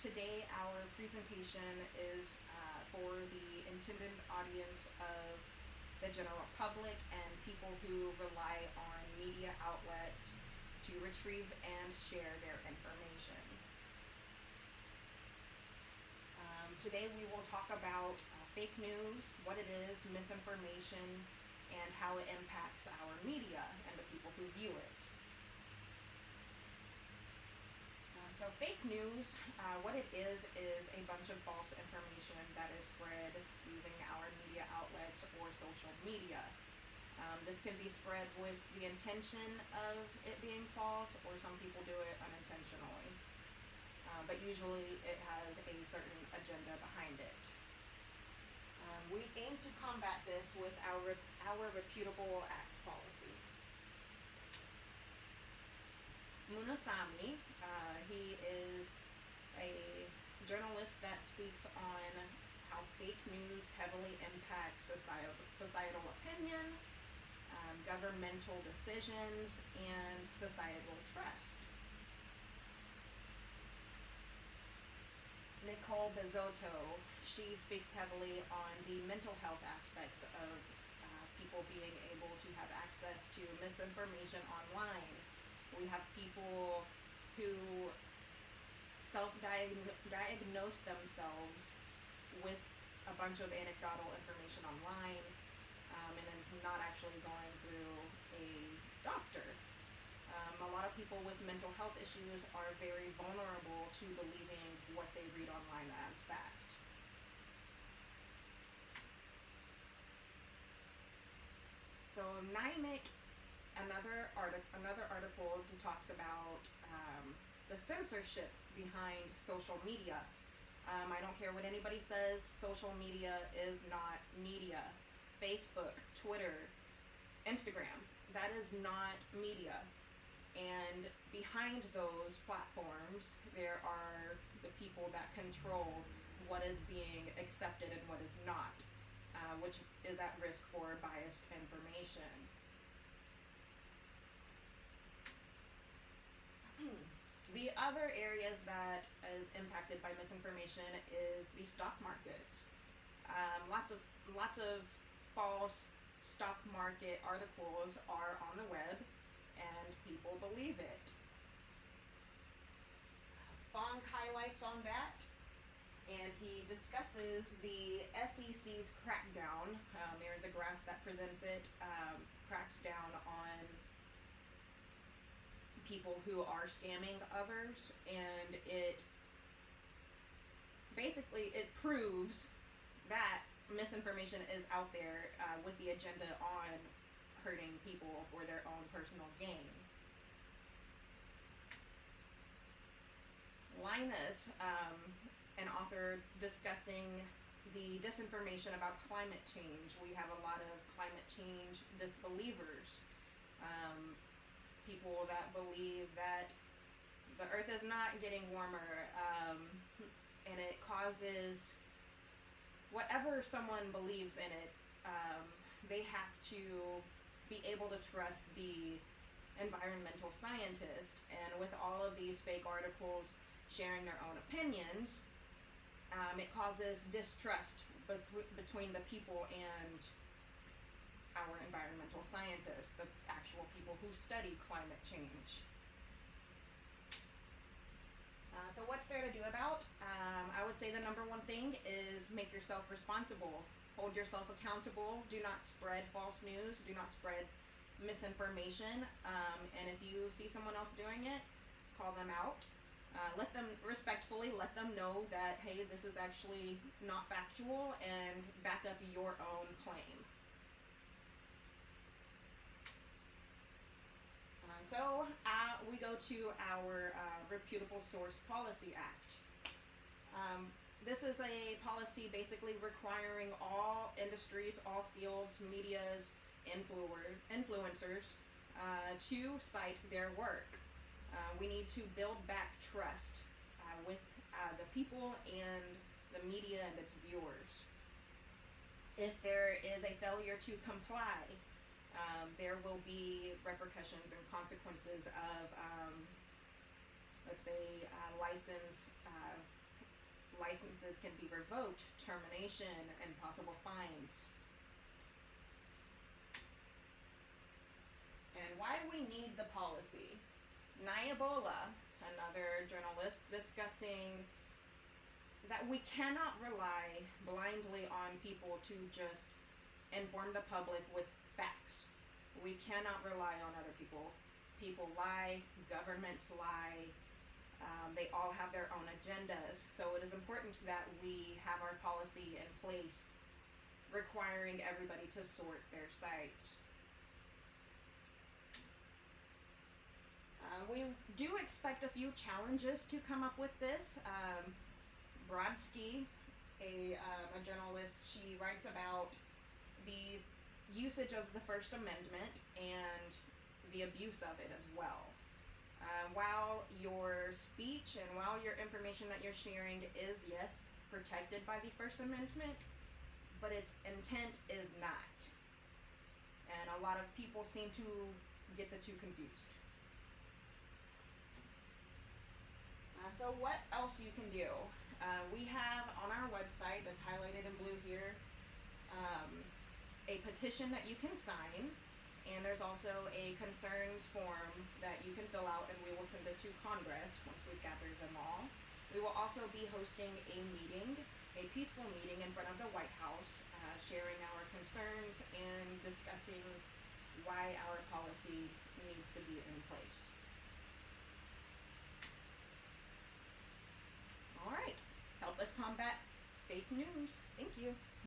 Today our presentation is for the intended audience of the general public and people who rely on media outlets to retrieve and share their information. Today we will talk about fake news, what it is, misinformation, and how it impacts our media and the people who view it. So fake news, what it is a bunch of false information that is spread using our media outlets or social media. This can be spread with the intention of it being false, or some people do it unintentionally. But usually it has a certain agenda behind it. We aim to combat this with our Reputable Act policy. Munasami, he is a journalist that speaks on how fake news heavily impacts societal opinion, governmental decisions, and societal trust. Nicole Bizzotto, she speaks heavily on the mental health aspects of people being able to have access to misinformation online. We have people who self-diagnose themselves with a bunch of anecdotal information online, and is not actually going through a doctor. A lot of people with mental health issues are very vulnerable to believing what they read online as fact. So NIMIC, another article that talks about the censorship behind social media. I don't care what anybody says, social media is not media. Facebook, Twitter, Instagram, that is not media. And behind those platforms, there are the people that control what is being accepted and what is not, which is at risk for biased information. The other areas that is impacted by misinformation is the stock markets. Lots of false stock market articles are on the web, and people believe it. Fong highlights on that, and he discusses the SEC's crackdown. There's a graph that presents it, cracks down on people who are scamming others, and it proves that misinformation is out there with the agenda on hurting people for their own personal gain. Linus, an author discussing the disinformation about climate change. We have a lot of climate change disbelievers. People that believe that the earth is not getting warmer, and it causes whatever someone believes in it, they have to be able to trust the environmental scientist. And with all of these fake articles sharing their own opinions, it causes distrust between the people and our environmental scientists, the actual people who study climate change. So what's there to do about? I would say the number one thing is make yourself responsible. Hold yourself accountable. Do not spread false news. Do not spread misinformation. And if you see someone else doing it, call them out. Let them know that, hey, this is actually not factual, and back up your own claim. So we go to our Reputable Source Policy Act. This is a policy basically requiring all industries, all fields, medias, influencers to cite their work. We need to build back trust with the people and the media and its viewers. If there is a failure to comply, there will be repercussions and consequences of, let's say, license licenses can be revoked, termination, and possible fines. And why we need the policy. Nyabola, another journalist, discussing that we cannot rely blindly on people to just inform the public with facts. We cannot rely on other people. People lie, governments lie, they all have their own agendas. So it is important that we have our policy in place requiring everybody to sort their sites. We do expect a few challenges to come up with this. Brodsky, a journalist, she writes about the usage of the First Amendment and the abuse of it as well. While your speech and while your information that you're sharing is, yes, protected by the First Amendment, but its intent is not. And a lot of people seem to get the two confused. So what else you can do? We have on our website, that's highlighted in blue here, a petition that you can sign, and there's also a concerns form that you can fill out, and we will send it to Congress once we've gathered them all. We will also be hosting a meeting, a peaceful meeting in front of the White House, sharing our concerns and discussing why our policy needs to be in place. All right, help us combat fake news. Thank you.